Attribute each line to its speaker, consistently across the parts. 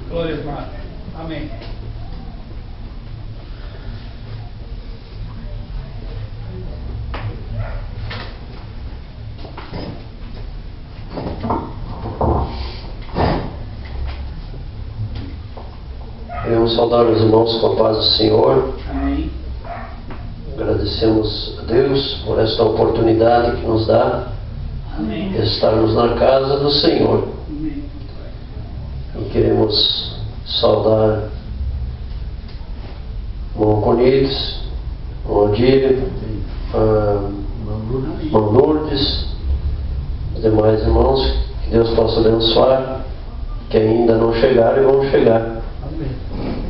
Speaker 1: Glória a Deus. Amém.
Speaker 2: Queremos saudar os irmãos com a paz do Senhor.
Speaker 1: Amém.
Speaker 2: Agradecemos a Deus por esta oportunidade que nos dá
Speaker 1: Amém.
Speaker 2: de estarmos na casa do Senhor.
Speaker 1: Amém.
Speaker 2: E queremos saudar o irmão Conides, o irmão Odílio, a irmã Lourdes, os demais irmãos. Que Deus possa abençoar, que ainda não chegaram e vão chegar.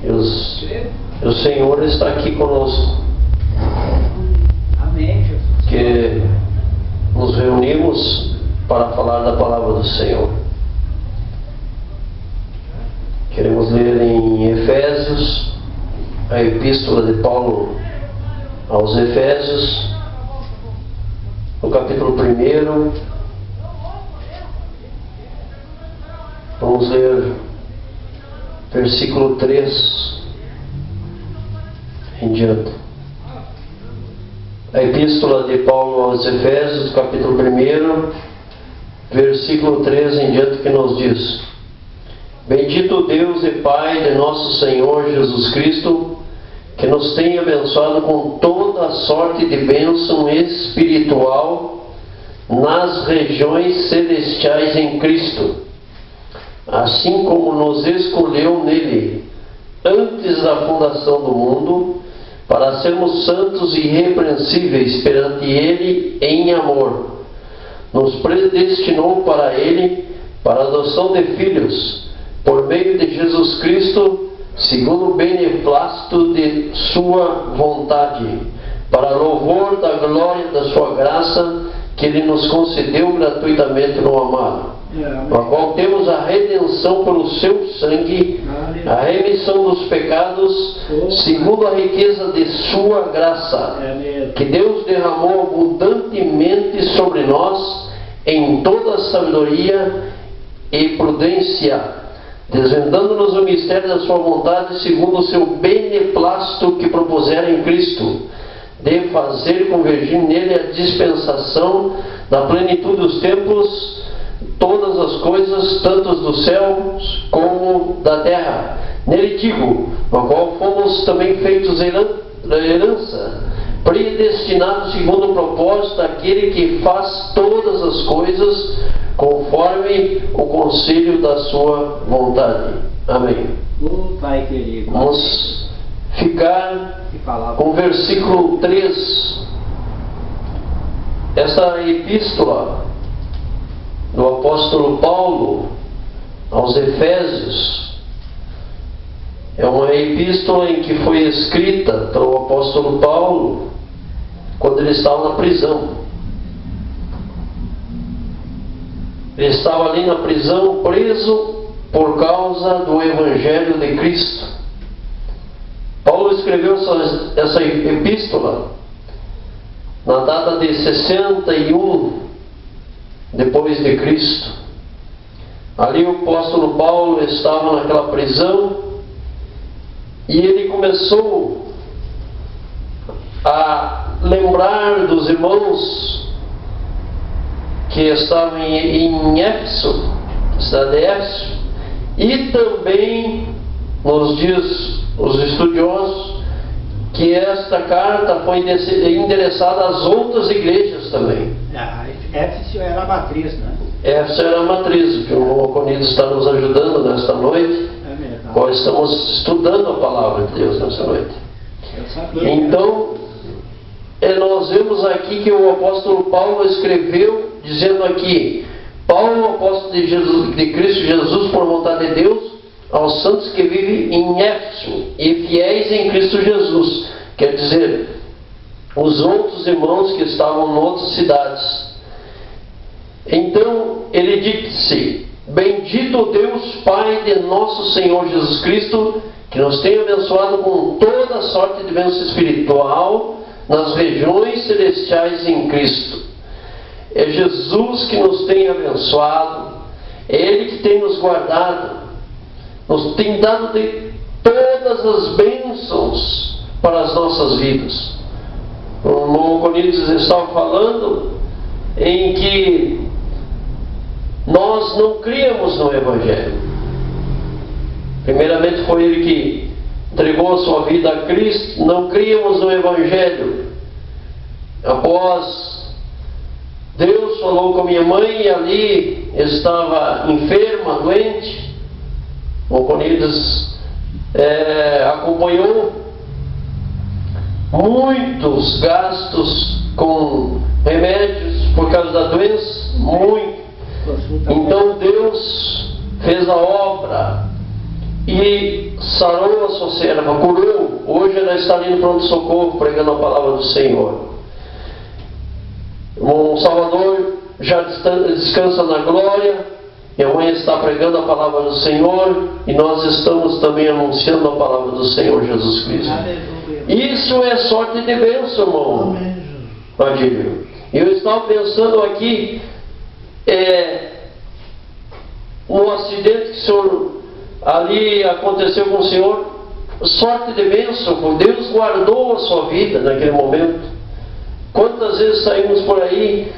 Speaker 2: E o Senhor está aqui conosco.
Speaker 1: Amém, Jesus.
Speaker 2: Que nos reunimos para falar da palavra do Senhor. Queremos ler em Efésios, a epístola de Paulo aos Efésios, no capítulo 1. Vamos ler versículo 3 em diante. A epístola de Paulo aos Efésios, capítulo 1, versículo 3 em diante, que nos diz: Bendito Deus e Pai de nosso Senhor Jesus Cristo, que nos tem abençoado com toda a sorte de bênção espiritual nas regiões celestiais em Cristo, assim como nos escolheu nele antes da fundação do mundo, para sermos santos e irrepreensíveis perante ele em amor. Nos predestinou para ele, para a adoção de filhos, por meio de Jesus Cristo, segundo o beneplácito de sua vontade, para louvor da glória da sua graça, que ele nos concedeu gratuitamente no amado, no qual temos a redenção pelo seu sangue, a remissão dos pecados, segundo a riqueza de sua graça, que Deus derramou abundantemente sobre nós em toda sabedoria e prudência, desvendando-nos o mistério da sua vontade, segundo o seu beneplácito que propusera em Cristo, de fazer convergir nele a dispensação da plenitude dos tempos, todas as coisas, tanto as dos céus como da terra. Nele digo, no qual fomos também feitos herança, predestinados segundo o propósito daquele que faz todas as coisas conforme o conselho da sua vontade. Amém.
Speaker 1: Pai querido.
Speaker 2: Vamos ficar com o versículo 3. Essa epístola do apóstolo Paulo aos Efésios é uma epístola em que foi escrita pelo apóstolo Paulo quando ele estava na prisão. Ele estava ali na prisão, preso por causa do Evangelho de Cristo. Paulo escreveu essa epístola na data de 61 depois de Cristo. Ali o apóstolo Paulo estava naquela prisão e ele começou a lembrar dos irmãos que estavam em Éfeso, cidade de Éfeso, e também nos diz os estudiosos que esta carta foi endereçada às outras igrejas também.
Speaker 1: Éfeso era a matriz, né?
Speaker 2: Éfeso era a matriz, que o irmão Conides está nos ajudando nesta noite, qual estamos estudando a palavra de Deus nesta noite. Então, nós vemos aqui que o apóstolo Paulo escreveu dizendo aqui: Paulo, apóstolo de Cristo Jesus, por vontade de Deus, aos santos que vivem em Éfeso e fiéis em Cristo Jesus. Quer dizer, os outros irmãos que estavam em outras cidades. Então ele disse: Bendito Deus Pai de nosso Senhor Jesus Cristo, que nos tem abençoado com toda a sorte de bênção espiritual nas regiões celestiais em Cristo. É Jesus que nos tem abençoado, é Ele que tem nos guardado nos tem dado de todas as bênçãos para as nossas vidas. O irmão Coríntios estava falando em que nós não criamos no Evangelho. Primeiramente foi ele que entregou a sua vida a Cristo. Não criamos no Evangelho. Após Deus falou com minha mãe e ali estava enferma, doente, o Coríntios acompanhou muitos gastos com remédios por causa da doença, muito. Então Deus fez a obra e sarou a sua serva, curou. Hoje ela está ali no pronto-socorro pregando a palavra do Senhor. O Salvador já descansa na glória. Minha mãe está pregando a palavra do Senhor e nós estamos também anunciando a palavra do Senhor Jesus Cristo. Aleluia. Isso é sorte de bênção, irmão. Adílio. Eu estava pensando aqui no acidente que o senhor ali aconteceu com o senhor. Sorte de bênção, porque Deus guardou a sua vida naquele momento. Quantas vezes saímos por aí,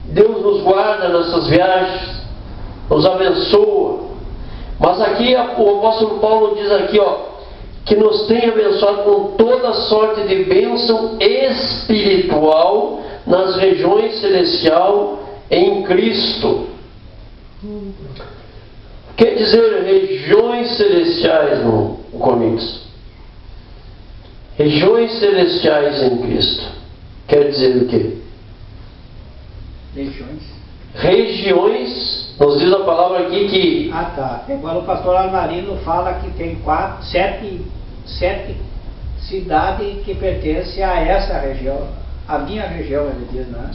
Speaker 2: Deus nos guarda nessas viagens, nos abençoa. Mas aqui o apóstolo Paulo diz aqui, que nos tem abençoado com toda sorte de bênção espiritual nas regiões celestiais em Cristo. Quer dizer regiões celestiais no Coríntios? Regiões celestiais em Cristo. Quer dizer o quê? Regiões, nos diz a palavra aqui que...
Speaker 1: tá. Igual o pastor Almarino fala que tem sete cidades que pertencem a essa região. A minha região, ele diz, né?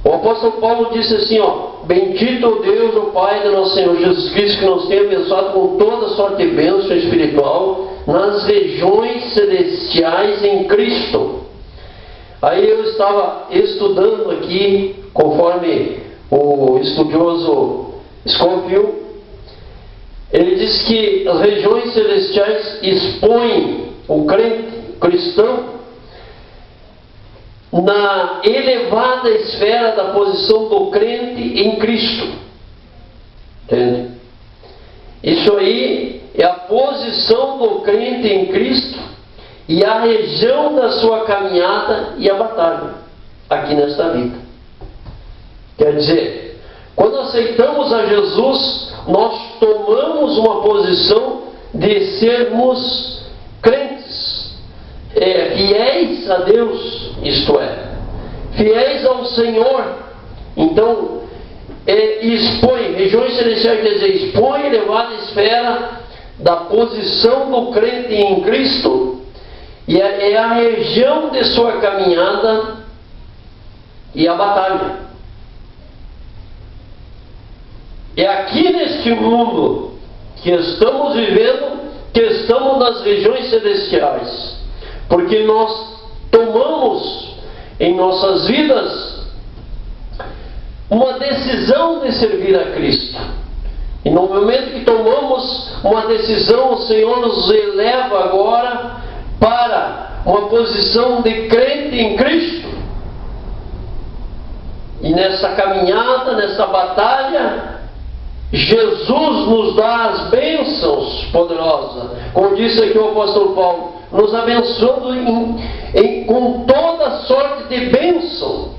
Speaker 2: O apóstolo Paulo disse assim, bendito o Deus, o Pai do nosso Senhor Jesus Cristo, que nos tem abençoado com toda sorte de bênção espiritual nas regiões celestiais em Cristo. Aí eu estava estudando aqui, conforme o estudioso Scofield, ele diz que as regiões celestiais expõem o crente cristão na elevada esfera da posição do crente em Cristo. Entende? Isso aí é a posição do crente em Cristo e a região da sua caminhada e a batalha aqui nesta vida. Quer dizer, quando aceitamos a Jesus, nós tomamos uma posição de sermos crentes, fiéis a Deus, isto é, fiéis ao Senhor. Então, expõe, regiões celestiais, quer dizer, expõe a elevada esfera da posição do crente em Cristo, e é a região de sua caminhada e a batalha. É aqui neste mundo que estamos vivendo, que estamos nas regiões celestiais, porque nós tomamos em nossas vidas uma decisão de servir a Cristo. E no momento que tomamos uma decisão, o Senhor nos eleva agora para uma posição de crente em Cristo. E nessa caminhada, nessa batalha, Jesus nos dá as bênçãos poderosas, como disse aqui o apóstolo Paulo, nos abençoando com toda sorte de bênção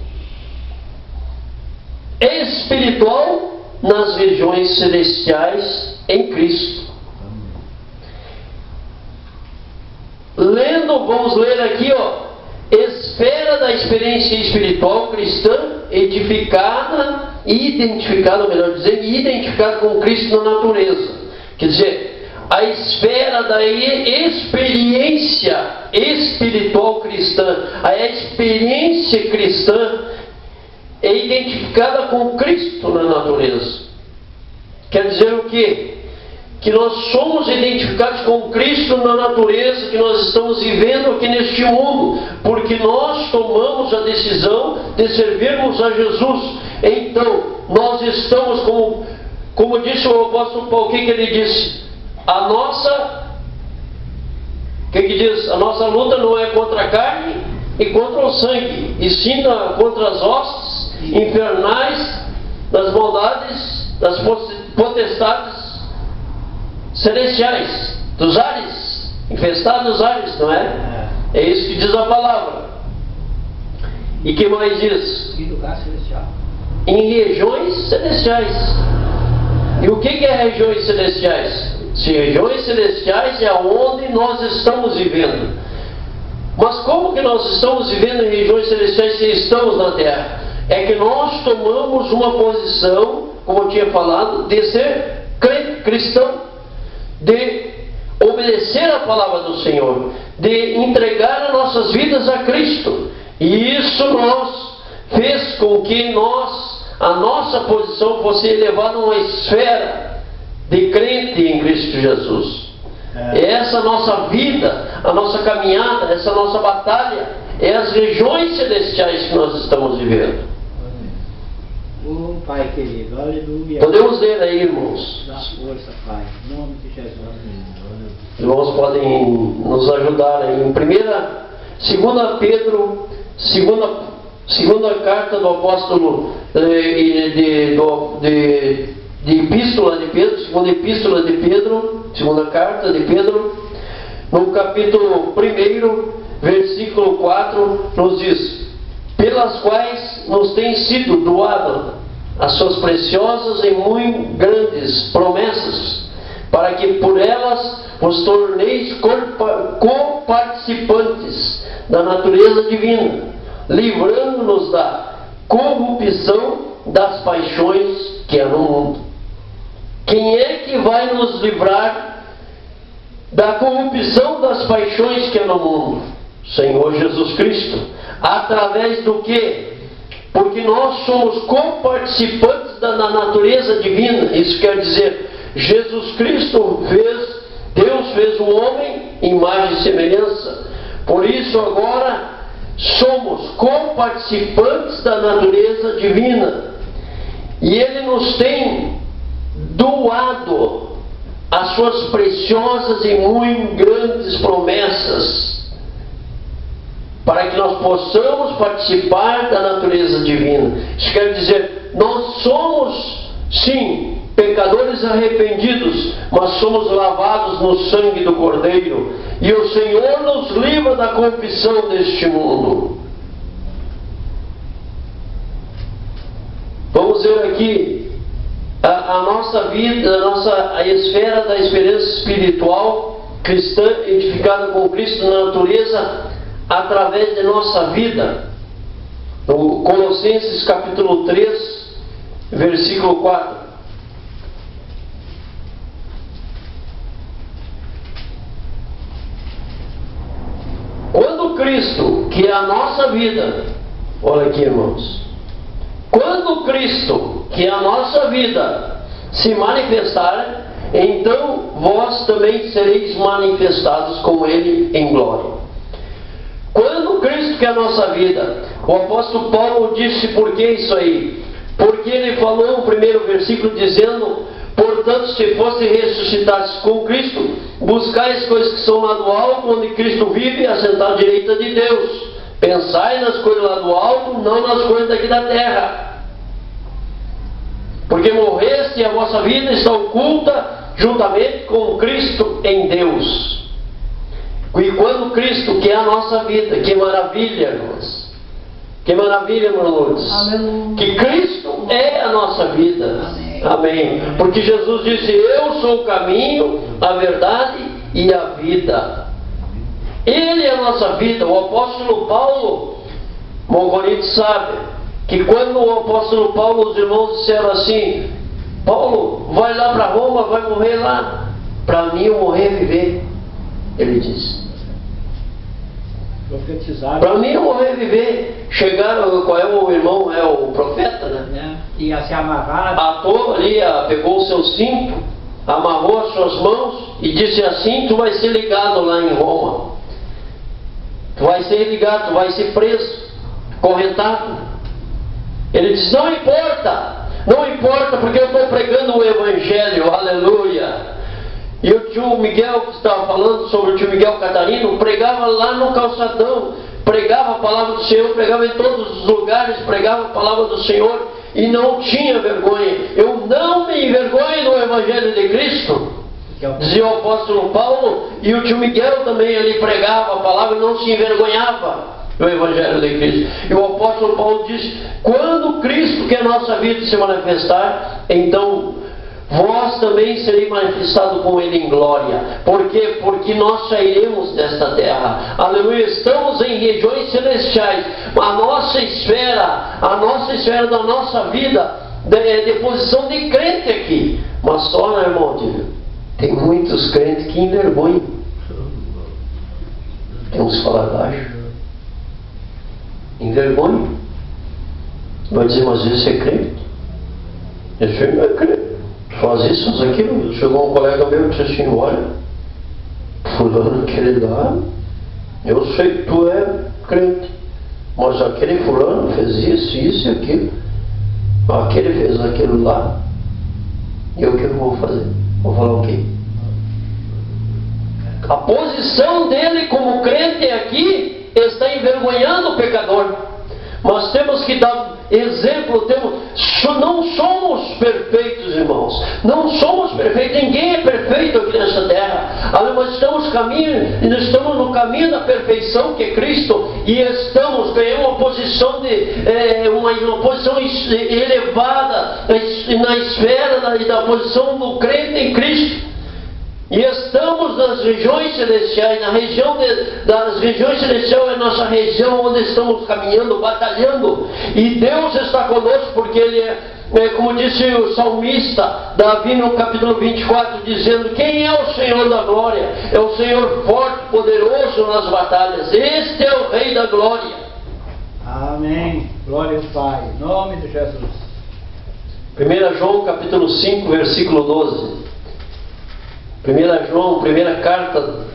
Speaker 2: espiritual nas regiões celestiais em Cristo. Vamos ler aqui, esfera da experiência espiritual cristã, identificada, melhor dizendo, identificada com Cristo na natureza. Quer dizer, a esfera da experiência espiritual cristã, a experiência cristã é identificada com Cristo na natureza. Quer dizer o quê? Que nós somos identificados com Cristo na natureza que nós estamos vivendo aqui neste mundo, porque nós tomamos a decisão de servirmos a Jesus. Então, nós estamos, como disse o apóstolo Paulo, o que ele disse? a nossa, que diz? A nossa luta não é contra a carne e contra o sangue, e sim contra as hostes infernais das maldades, das potestades celestiais, dos ares, infestados ares, não é? É isso que diz a palavra. E que mais diz?
Speaker 1: E lugar celestial.
Speaker 2: Em regiões celestiais. E o que é regiões celestiais? Se regiões celestiais é onde nós estamos vivendo. Mas como que nós estamos vivendo em regiões celestiais se estamos na terra? É que nós tomamos uma posição, como eu tinha falado, de ser cristão, de obedecer a palavra do Senhor, de entregar as nossas vidas a Cristo. E isso fez com que a nossa posição fosse elevada a uma esfera de crente em Cristo Jesus. Essa nossa vida, a nossa caminhada, essa nossa batalha, é as regiões celestiais que nós estamos vivendo.
Speaker 1: Pai querido, aleluia.
Speaker 2: Podemos ler aí, irmãos.
Speaker 1: Dá força, Pai, em nome de Jesus.
Speaker 2: Os irmãos podem nos ajudar aí. Em 2 Pedro, segunda carta do apóstolo de epístola de Pedro, segunda carta de Pedro, no capítulo 1, versículo 4, nos diz: pelas quais nos tem sido doado as suas preciosas e muito grandes promessas, para que por elas vos torneis coparticipantes da natureza divina, livrando-nos da corrupção das paixões que há no mundo. Quem é que vai nos livrar da corrupção das paixões que há no mundo? Senhor Jesus Cristo. Através do quê? Porque nós somos coparticipantes da natureza divina. Isso quer dizer, Jesus Cristo Deus fez o homem em imagem e semelhança. Por isso agora somos coparticipantes da natureza divina. E Ele nos tem doado as suas preciosas e muito grandes promessas, para que nós possamos participar da natureza divina. Isso quer dizer, nós somos, sim, pecadores arrependidos, mas somos lavados no sangue do Cordeiro, e o Senhor nos livra da corrupção deste mundo. Vamos ver aqui a nossa vida, a esfera da experiência espiritual cristã, edificada com Cristo na natureza, através de nossa vida. No Colossenses capítulo 3, versículo 4. Quando Cristo, que é a nossa vida, olha aqui, irmãos, quando Cristo, que é a nossa vida, se manifestar, então vós também sereis manifestados com Ele em glória. Quando Cristo, que é a nossa vida, o apóstolo Paulo disse por que isso aí? Porque ele falou no primeiro versículo dizendo: portanto, se fosse ressuscitados com Cristo, buscai as coisas que são lá do alto, onde Cristo vive, assentado à direita de Deus. Pensai nas coisas lá do alto, não nas coisas daqui da terra. Porque morreste e a vossa vida está oculta juntamente com Cristo em Deus. E quando Cristo, que é a nossa vida, que maravilha, irmãos. Que maravilha, irmão Lourdes.
Speaker 3: Aleluia.
Speaker 2: Que Cristo é a nossa vida.
Speaker 1: Amém.
Speaker 2: Amém. Porque Jesus disse: eu sou o caminho, a verdade e a vida. Ele é a nossa vida. O apóstolo Paulo, Mongonite sabe, que quando o apóstolo Paulo, os irmãos disseram assim: Paulo, vai lá para Roma, vai morrer lá. Para mim, eu morrer é viver. Ele disse: para mim, eu morrer é viver. Chegaram, qual é o irmão? É o profeta, né?
Speaker 1: Ia se amarrar.
Speaker 2: Atou ali, pegou o seu cinto, amarrou as suas mãos e disse assim: tu vai ser ligado lá em Roma. Tu vai ser ligado, tu vai ser preso, correntado. Ele disse: não importa, porque eu estou pregando o Evangelho, aleluia. E eu tio Miguel, que estava falando sobre o tio Miguel Catarino, pregava lá no calçadão, pregava a palavra do Senhor, pregava em todos os lugares, pregava a palavra do Senhor e não tinha vergonha. Eu não me envergonho do Evangelho de Cristo, dizia o apóstolo Paulo, e o tio Miguel também, ele pregava a palavra e não se envergonhava do Evangelho de Cristo. E o apóstolo Paulo diz: quando Cristo, que é a nossa vida, se manifestar, então vós também sereis manifestados com Ele em glória. Por quê? Porque nós sairemos desta terra. Aleluia. Estamos em regiões celestiais. A nossa esfera da nossa vida de posição de crente aqui. Mas só, né, irmão? Tem muitos crentes que envergonham. Tem uns falar baixo. Envergonham. Vai dizer, mas esse é crente? Esse não é crente. Faz isso, faz aquilo. Chegou um colega meu e disse assim: olha, fulano aquele lá, eu sei que tu é crente, mas aquele fulano fez isso, isso e aquilo. Aquele fez aquilo lá. E o que eu vou fazer? Vou falar o quê? A posição dele como crente aqui está envergonhando o pecador. Mas temos que dar exemplo. Não somos perfeitos, irmãos. Não somos perfeitos. Ninguém é perfeito aqui nessa terra. Mas estamos no caminho da perfeição, que é Cristo. E ganhamos uma posição uma posição elevada na esfera da posição do crente em Cristo. E estamos nas regiões celestiais. Das regiões celestiais é a nossa região onde estamos caminhando, batalhando. E Deus está conosco, porque Ele como disse o salmista Davi no capítulo 24, dizendo: quem é o Senhor da glória? É o Senhor forte, poderoso nas batalhas. Este é o Rei da glória.
Speaker 1: Amém. Glória ao Pai. Em nome de Jesus.
Speaker 2: 1 João capítulo 5, versículo 12. 1 João, primeira carta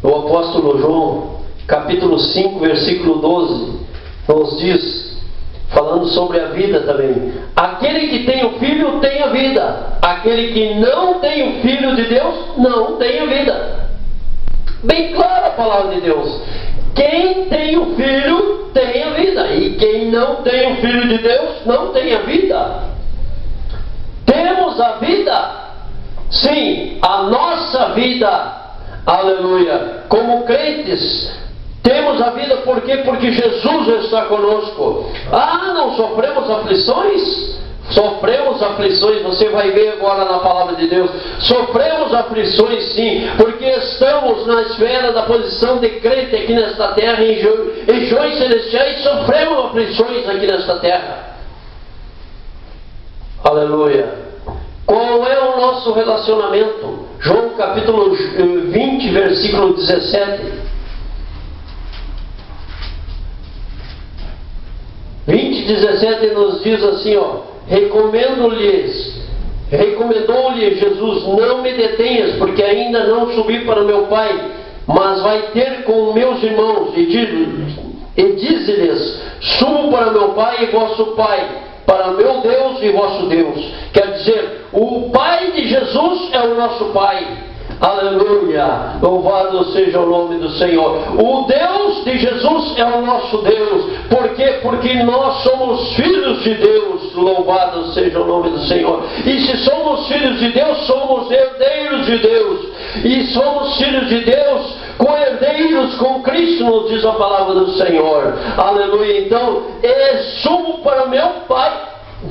Speaker 2: do apóstolo João, capítulo 5, versículo 12, nos diz, falando sobre a vida também: aquele que tem o Filho tem a vida, aquele que não tem o Filho de Deus não tem a vida. Bem clara a palavra de Deus. Quem tem o Filho tem a vida, e quem não tem o Filho de Deus não tem a vida. Temos a vida. Sim, a nossa vida, aleluia, como crentes, temos a vida. Por quê? Porque Jesus está conosco. Não sofremos aflições? Sofremos aflições, você vai ver agora na palavra de Deus. Sofremos aflições, sim, porque estamos na esfera da posição de crente aqui nesta terra, em regiões celestiais. Sofremos aflições aqui nesta terra. Aleluia. Qual é o nosso relacionamento? João capítulo 20, versículo 17. 20, 17 nos diz assim, recomendou-lhe Jesus: não me detenhas, porque ainda não subi para meu Pai, mas vai ter com meus irmãos, e dize-lhes: subo para meu Pai e vosso Pai, para meu Deus e vosso Deus. Quer dizer, o Pai de Jesus é o nosso Pai. Aleluia, louvado seja o nome do Senhor. O Deus de Jesus é o nosso Deus. Por quê? Porque nós somos filhos de Deus. Louvado seja o nome do Senhor. E se somos filhos de Deus, somos herdeiros de Deus. E somos filhos de Deus, co-herdeiros com Cristo, nos diz a palavra do Senhor. Aleluia. Então, subo para o meu Pai,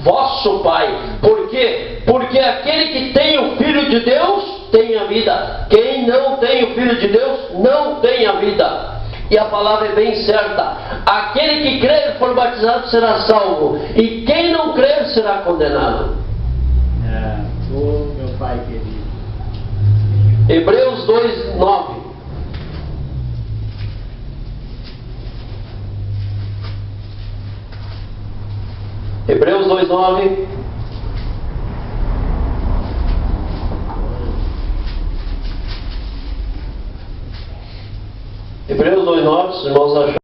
Speaker 2: vosso Pai. Por quê? Porque aquele que tem o Filho de Deus tem a vida. Quem não tem o Filho de Deus não tem a vida. E a palavra é bem certa: aquele que crer e for batizado será salvo, e quem não crer será condenado.
Speaker 1: Meu Pai querido.
Speaker 2: Hebreus 2, 9. Hebreus 2, 9. Hebreus 2, 9, os irmãos acham.